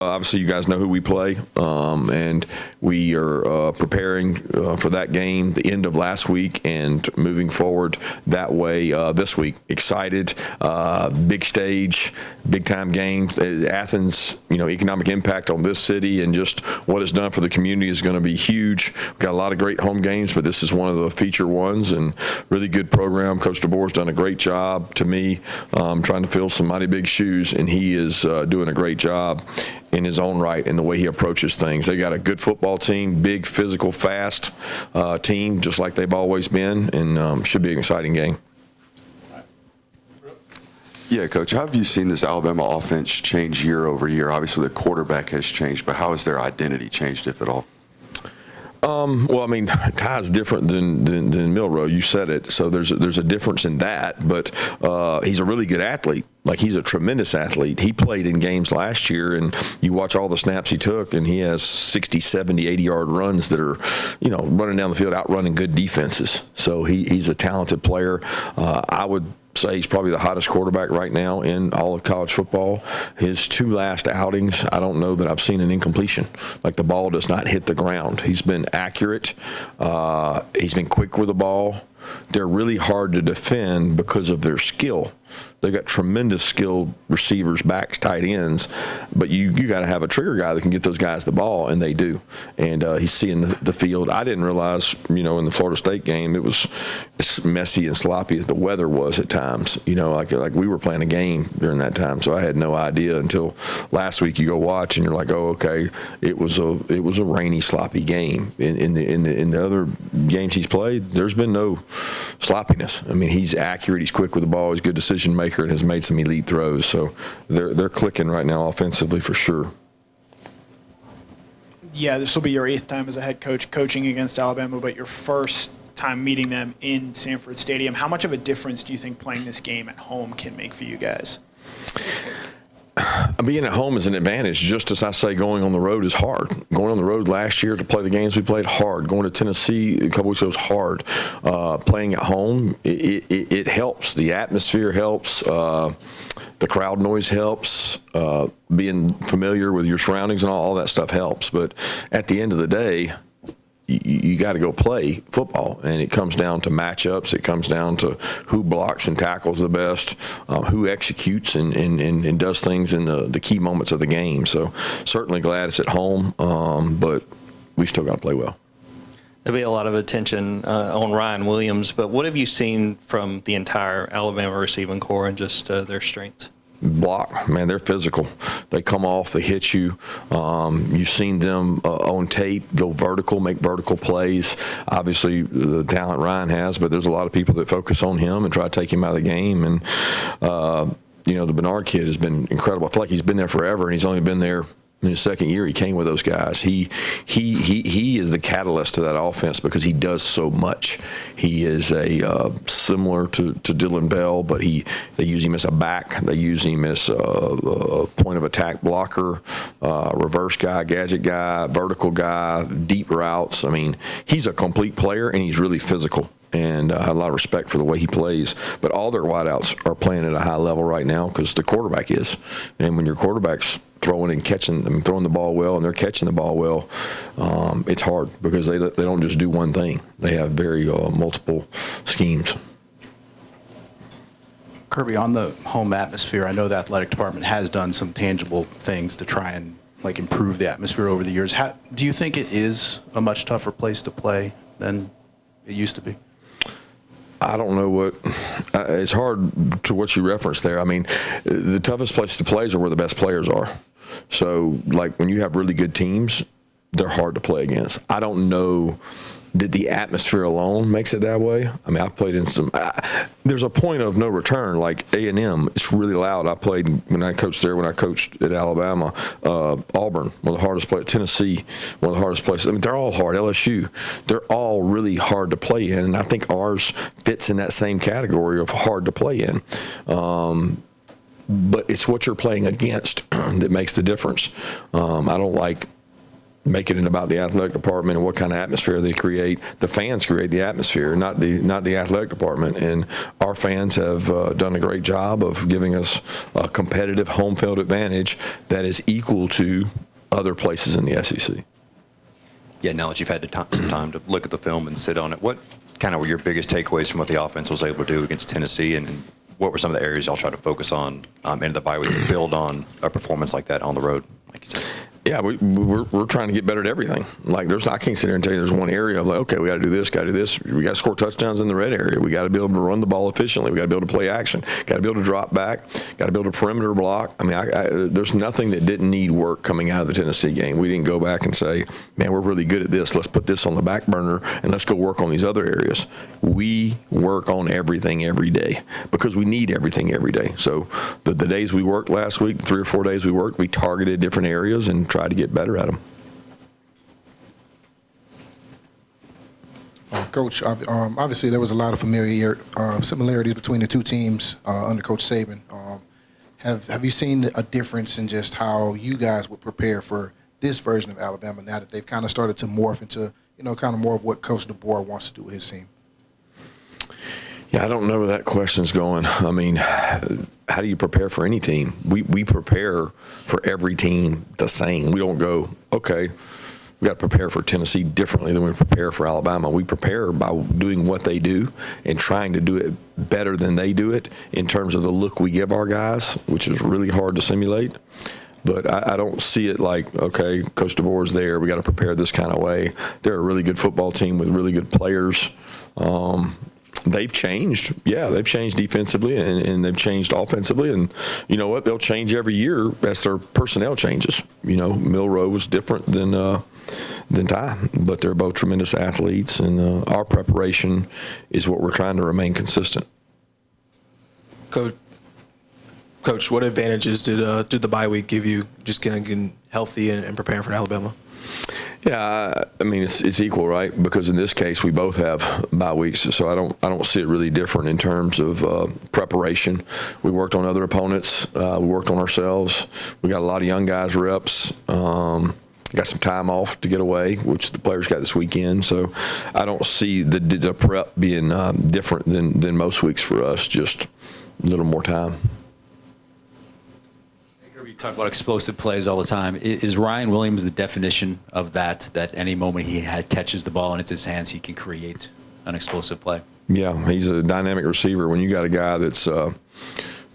Obviously, you guys know who we play, and we are preparing for that game the end of last week and moving forward that way this week. Excited, big stage, big-time game. Athens, economic impact on this city and just what it's done for the community is going to be huge. We've got a lot of great home games, but this is one of the feature ones, and really good program. Coach DeBoer's done a great job, to me, trying to fill some mighty big shoes, and he is doing a great job in his own right in the way he approaches things. They got a good football team, big, physical, fast team, just like they've always been, and should be an exciting game. Yeah, Coach, how have you seen this Alabama offense change year over year? Obviously, the quarterback has changed, but how has their identity changed, if at all? Well, I mean, Ty's different than Milroe. You said it. So there's a difference in that. But he's a really good athlete. Like, he's a tremendous athlete. He played in games last year, and you watch all the snaps he took, and he has 60, 70, 80-yard runs that are, running down the field, outrunning good defenses. So he's a talented player. I would say he's probably the hottest quarterback right now in all of college football. His two last outings, I don't know that I've seen an incompletion. Like, the ball does not hit the ground. He's been accurate. He's been quick with the ball. They're really hard to defend because of their skill. They've got tremendous skilled receivers, backs, tight ends, but you got to have a trigger guy that can get those guys the ball, and they do. And he's seeing the field. I didn't realize, in the Florida State game, it was as messy and sloppy as the weather was at times. Like we were playing a game during that time, so I had no idea until last week. You go watch, and you're like, oh, okay, it was a rainy, sloppy game. In the other games he's played, there's been no sloppiness. I mean, he's accurate, he's quick with the ball, he's a good decision maker, and has made some elite throws. So they're clicking right now offensively for sure. Yeah, this will be your 8th time as a head coach coaching against Alabama, but your first time meeting them in Sanford Stadium. How much of a difference do you think playing this game at home can make for you guys? Being at home is an advantage, just as I say going on the road is hard. Going on the road last year to play the games we played, hard. Going to Tennessee a couple weeks ago was hard. Playing at home, it helps. The atmosphere helps. The crowd noise helps. Being familiar with your surroundings and all that stuff helps. But at the end of the day, you got to go play football, and it comes down to matchups. It comes down to who blocks and tackles the best, who executes and does things in the key moments of the game. So certainly glad it's at home, but we still got to play well. There'll be a lot of attention on Ryan Williams, but what have you seen from the entire Alabama receiving corps and just their strengths? Block, man, they're physical. They come off, they hit you. You've seen them on tape go vertical, make vertical plays. Obviously, the talent Ryan has, but there's a lot of people that focus on him and try to take him out of the game. And, the Bernard kid has been incredible. I feel like he's been there forever, and he's only been there in his second year. He came with those guys. He is the catalyst to that offense because he does so much. He is similar to Dylan Bell, but they use him as a back. They use him as a point of attack blocker, reverse guy, gadget guy, vertical guy, deep routes. I mean, he's a complete player, and he's really physical. And I have a lot of respect for the way he plays. But all their wideouts are playing at a high level right now because the quarterback is. And when your quarterback's throwing and catching, throwing the ball well, and they're catching the ball well, it's hard because they don't just do one thing. They have very multiple schemes. Kirby, on the home atmosphere, I know the athletic department has done some tangible things to try and improve the atmosphere over the years. Do you think it is a much tougher place to play than it used to be? I don't know it's hard to what you referenced there. I mean, the toughest place to play is where the best players are. So, when you have really good teams, they're hard to play against. I don't know that the atmosphere alone makes it that way. I mean, I've played in some there's a point of no return, like A&M. It's really loud. I played when I coached there, when I coached at Alabama, Auburn, one of the hardest places, Tennessee, one of the hardest places. I mean, they're all hard. LSU, they're all really hard to play in, and I think ours fits in that same category of hard to play in. But it's what you're playing against that makes the difference. I don't like make it about the athletic department and what kind of atmosphere they create. The fans create the atmosphere, not the athletic department. And our fans have done a great job of giving us a competitive home field advantage that is equal to other places in the SEC. Yeah, now that you've had some time to look at the film and sit on it, what kind of were your biggest takeaways from what the offense was able to do against Tennessee, and what were some of the areas y'all tried to focus on in the bye week to build on a performance like that on the road, like you said? Yeah, we're trying to get better at everything. Like I can't sit here and tell you there's one area of like, okay, we got to do this, got to do this. We got to score touchdowns in the red area. We got to be able to run the ball efficiently. We got to be able to play action. Got to be able to drop back. Got to be able to perimeter block. I mean, there's nothing that didn't need work coming out of the Tennessee game. We didn't go back and say, man, we're really good at this. Let's put this on the back burner and let's go work on these other areas. We work on everything every day because we need everything every day. So the days we worked last week, the 3 or 4 days we worked, we targeted different areas and tried to get better at them. Coach, obviously there was a lot of similarities between the two teams under Coach Saban. Have you seen a difference in just how you guys would prepare for this version of Alabama now that they've kind of started to morph into, kind of more of what Coach DeBoer wants to do with his team? Yeah, I don't know where that question's going. I mean, how do you prepare for any team? We prepare for every team the same. We don't go, okay, we got to prepare for Tennessee differently than we prepare for Alabama. We prepare by doing what they do and trying to do it better than they do it in terms of the look we give our guys, which is really hard to simulate. But I don't see it like, okay, Coach DeBoer's there. We got to prepare this kind of way. They're a really good football team with really good players. They've changed. Yeah, they've changed defensively and they've changed offensively. And you know what? They'll change every year as their personnel changes. Milroe was different than Ty, but they're both tremendous athletes. And our preparation is what we're trying to remain consistent. Coach, what advantages did the bye week give you just getting healthy and preparing for Alabama? Yeah, I mean it's equal, right? Because in this case we both have bye weeks, so I don't see it really different in terms of preparation. We worked on other opponents, we worked on ourselves. We got a lot of young guys reps. Got some time off to get away, which the players got this weekend. So I don't see the prep being different than most weeks for us. Just a little more time. You talk about explosive plays all the time. Is Ryan Williams the definition of that any moment he catches the ball and it's his hands, he can create an explosive play? Yeah, he's a dynamic receiver. When you got a guy that's a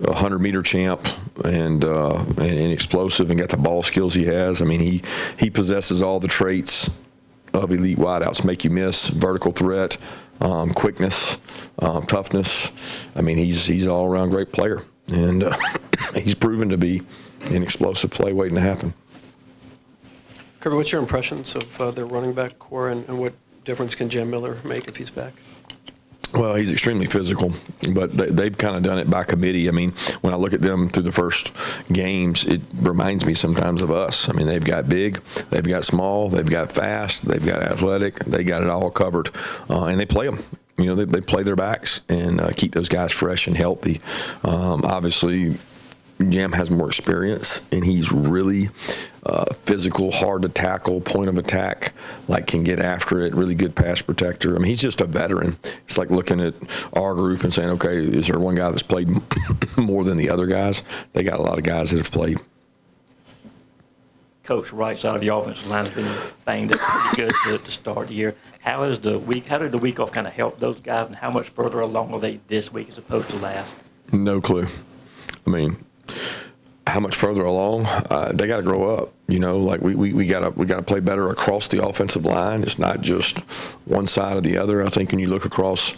100-meter champ and explosive and got the ball skills he has, I mean, he possesses all the traits of elite wideouts: make you miss, vertical threat, quickness, toughness. I mean, he's an all-around great player, and he's proven to be an explosive play waiting to happen. Kirby, what's your impressions of their running back core, and what difference can Jam Miller make if he's back? Well, he's extremely physical, but they've kind of done it by committee. I mean, when I look at them through the first games, it reminds me sometimes of us. I mean, they've got big, they've got small, they've got fast, they've got athletic, they got it all covered, and they play them. They play their backs and keep those guys fresh and healthy. Obviously, Jam has more experience, and he's really physical, hard to tackle, point of attack, can get after it, really good pass protector. I mean, he's just a veteran. It's like looking at our group and saying, okay, is there one guy that's played more than the other guys? They got a lot of guys that have played. Coach, right side of the offensive line has been banged up pretty good to start the year. How did the week off kind of help those guys, and how much further along are they this week as opposed to last? No clue. I mean, how much further along? They got to grow up. We got to play better across the offensive line. It's not just one side or the other. I think when you look across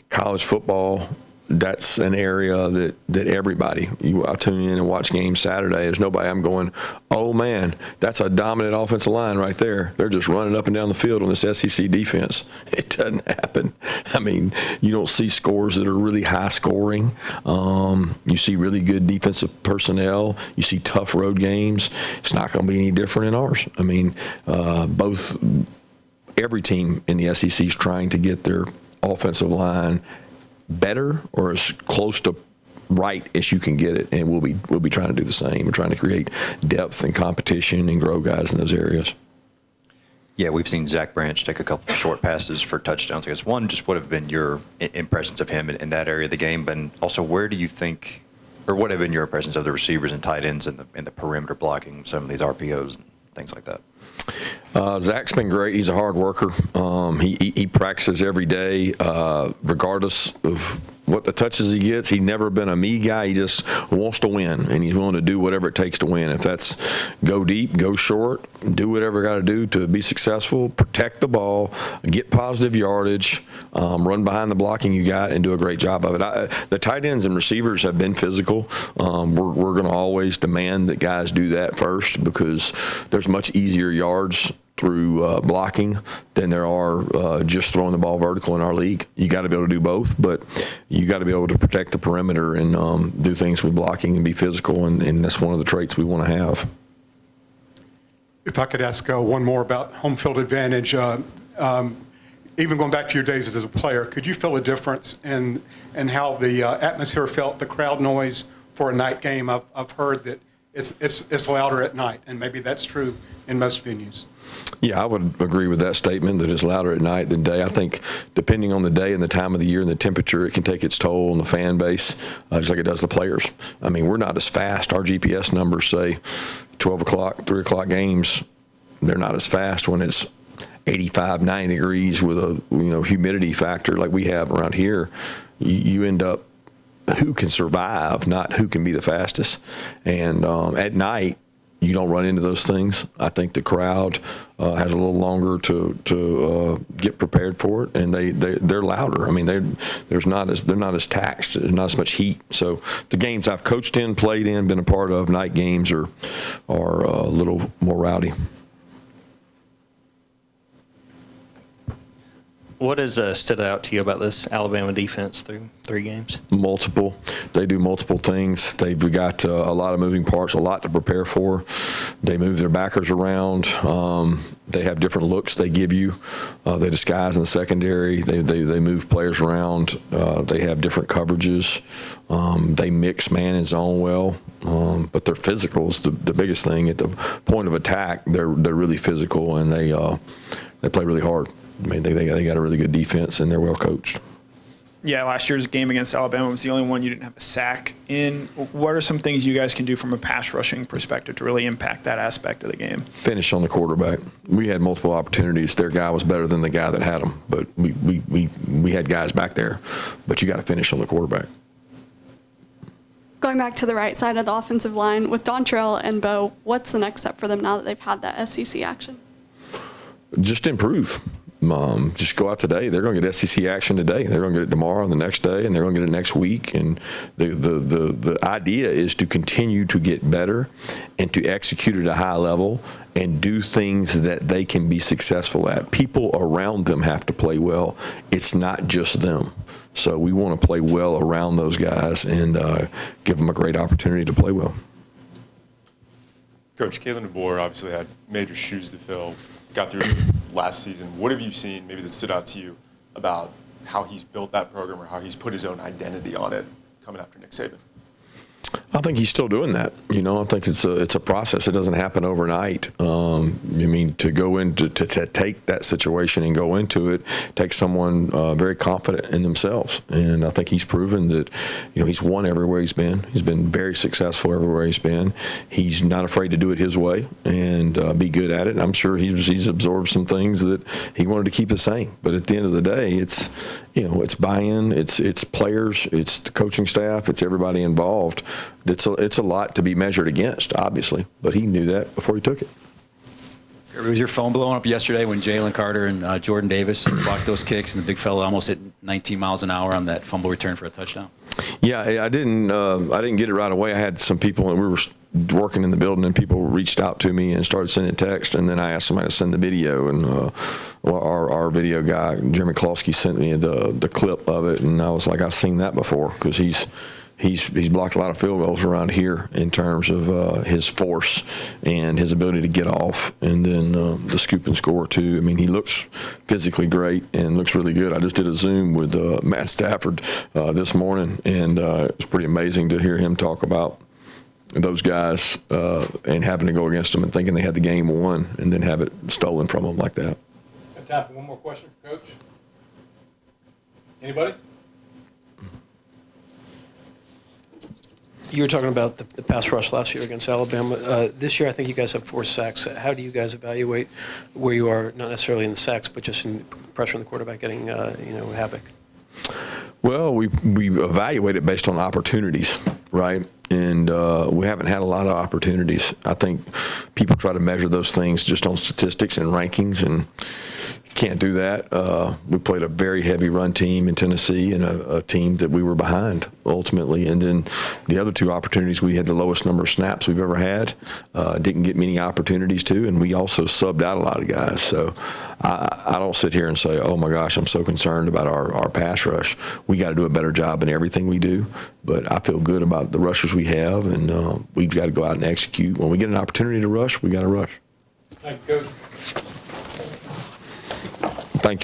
college football, that's an area that everybody. I tune in and watch games Saturday. There's nobody I'm going, oh man, that's a dominant offensive line right there. They're just running up and down the field on this SEC defense. It doesn't happen. I mean, you don't see scores that are really high scoring. You see really good defensive personnel. You see tough road games. It's not going to be any different in ours. I mean, every team in the SEC is trying to get their offensive line better or as close to right as you can get it, and we'll be trying to do the same. We're trying to create depth and competition and grow guys in those areas. Yeah, we've seen Zach Branch take a couple of short passes for touchdowns. I guess one, just what have been your impressions of him in that area of the game, but also where do you think, or what have been your impressions of the receivers and tight ends and the perimeter blocking, some of these RPOs and things like that? Zach's been great. He's a hard worker. He practices every day, regardless of what the touches he gets. He's never been a me guy. He just wants to win, and he's willing to do whatever it takes to win. If that's go deep, go short, do whatever got to do to be successful, protect the ball, get positive yardage, run behind the blocking you got, and do a great job of it. The tight ends and receivers have been physical. We're going to always demand that guys do that first because there's much easier yards through blocking than there are just throwing the ball vertical in our league. You got to be able to do both, but you got to be able to protect the perimeter and do things with blocking and be physical, and that's one of the traits we want to have. If I could ask one more about home field advantage, even going back to your days as a player, could you feel a difference in how the atmosphere felt, the crowd noise for a night game? I've heard that it's louder at night, and maybe that's true in most venues. Yeah, I would agree with that statement that it's louder at night than day. I think depending on the day and the time of the year and the temperature, it can take its toll on the fan base, just like it does the players. I mean, we're not as fast. Our GPS numbers say 12 o'clock, 3 o'clock games, they're not as fast when it's 85, 90 degrees with a humidity factor like we have around here. You end up who can survive, not who can be the fastest. And at night, you don't run into those things. I think the crowd has a little longer to get prepared for it, and they're louder. I mean, they're not as taxed. There's not as much heat. So the games I've coached in, played in, been a part of, night games are a little more rowdy. What has stood out to you about this Alabama defense through 3 games? Multiple. They do multiple things. They've got a lot of moving parts, a lot to prepare for. They move their backers around. They have different looks they give you. They disguise in the secondary. They move players around. They have different coverages. They mix man and zone well. But they're physical is the biggest thing. At the point of attack, they're really physical, and they play really hard. I mean, they got a really good defense, and they're well coached. Yeah, last year's game against Alabama was the only one you didn't have a sack in. What are some things you guys can do from a pass rushing perspective to really impact that aspect of the game? Finish on the quarterback. We had multiple opportunities. Their guy was better than the guy that had him, but we had guys back there. But you got to finish on the quarterback. Going back to the right side of the offensive line, with Dontrell and Bo, what's the next step for them now that they've had that SEC action? Just improve. Just go out today. They're going to get SEC action today. They're going to get it tomorrow and the next day, and they're going to get it next week. And the idea is to continue to get better and to execute at a high level and do things that they can be successful at. People around them have to play well. It's not just them. So we want to play well around those guys and give them a great opportunity to play well. Coach, Kalen DeBoer obviously had major shoes to fill. Got through last season. What have you seen maybe that stood out to you about how he's built that program or how he's put his own identity on it coming after Nick Saban? I think he's still doing that. I think it's a process. It doesn't happen overnight. To go into to take that situation and go into it takes someone very confident in themselves. And I think he's proven that, he's won everywhere he's been. He's been very successful everywhere he's been. He's not afraid to do it his way and be good at it. And I'm sure he's absorbed some things that he wanted to keep the same. But at the end of the day, it's buy-in, it's players, it's the coaching staff, it's everybody involved. It's a lot to be measured against, obviously, but he knew that before he took it. Was your phone blowing up yesterday when Jalen Carter and Jordan Davis blocked those kicks and the big fella almost hit 19 miles an hour on that fumble return for a touchdown? Yeah, I didn't get it right away. I had some people, and we were working in the building, and people reached out to me and started sending text, and then I asked somebody to send the video, and our video guy, Jeremy Klosky, sent me the clip of it, and I was like, I've seen that before, because he's blocked a lot of field goals around here in terms of his force and his ability to get off, and then the scoop and score too. I mean, he looks physically great and looks really good. I just did a Zoom with Matt Stafford this morning, and it's pretty amazing to hear him talk about those guys and having to go against them and thinking they had the game won and then have it stolen from them like that. Got time for one more question for Coach. Anybody? You were talking about the pass rush last year against Alabama. This year, I think you guys have 4 sacks. How do you guys evaluate where you are, not necessarily in the sacks, but just in pressure on the quarterback getting, havoc? Well, we evaluate it based on opportunities, right? And we haven't had a lot of opportunities. I think people try to measure those things just on statistics and rankings, and can't do that. We played a very heavy run team in Tennessee and a team that we were behind ultimately. And then the other 2 opportunities, we had the lowest number of snaps we've ever had. Didn't get many opportunities to, and we also subbed out a lot of guys. So I don't sit here and say, oh my gosh, I'm so concerned about our pass rush. We got to do a better job in everything we do. But I feel good about the rushers we have, and we've got to go out and execute. When we get an opportunity to rush, we got to rush. Thank you, Coach. Thank you.